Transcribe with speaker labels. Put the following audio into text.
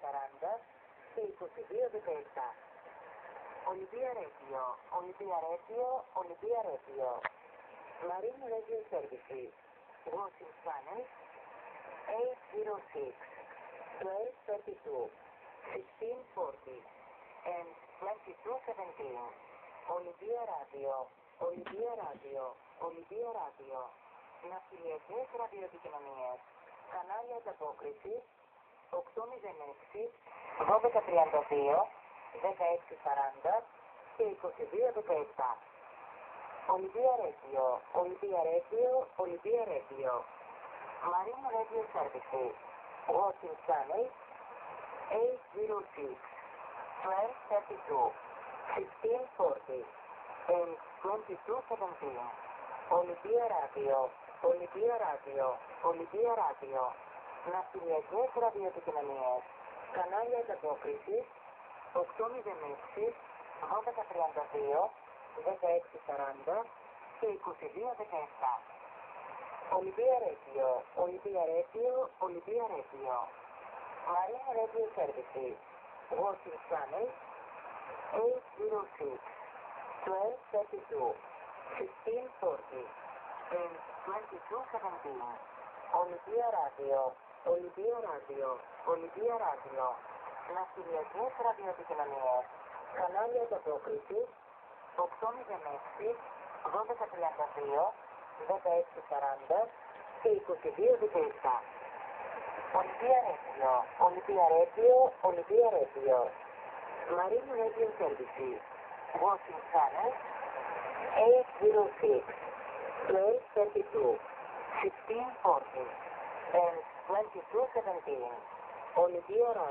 Speaker 1: 40 και 22-17. Olympia Radio, Olympia Radio, Olympia Radio. Marine Radio Services. Watching channel 806, 1232, 1640 and 2217. Olympia Radio, Olympia Radio, Olympia Radio. Ναυτιλιακές ραδιοεπικοινωνίες. Κανάλια ανταπόκρισης 806, 1232, 1640 και 2217. Olympia Radio, Olympia Radio, Olympia Radio. Marine Radio Services. Watching channel 806, 1232, 1640 and 2217. Olympia Radio, Olympia Radio, Olympia Radio. Ναυτιλιακές ραδιοεπικοινωνίες. Κανάλια ανταπόκρισης 806, 1232, 1640 και 2217. Olympia Radio, Olympia Radio, Olympia Radio. Marine Radio Services. Watching channel 806, 1232, 1640 and 2217. Olympia Radio, Olympia Radio, Olympia Radio. Ναυτιλιακές ραδιοεπικοινωνίες. Κανάλια ανταπόκρισης 806, 1232, 1640 και 2217. Olympia Radio, Olympia Radio, Olympia Radio. Marine Radio Services. Watching channel 806, 1232, 1640 and 2217. Olympia Radio.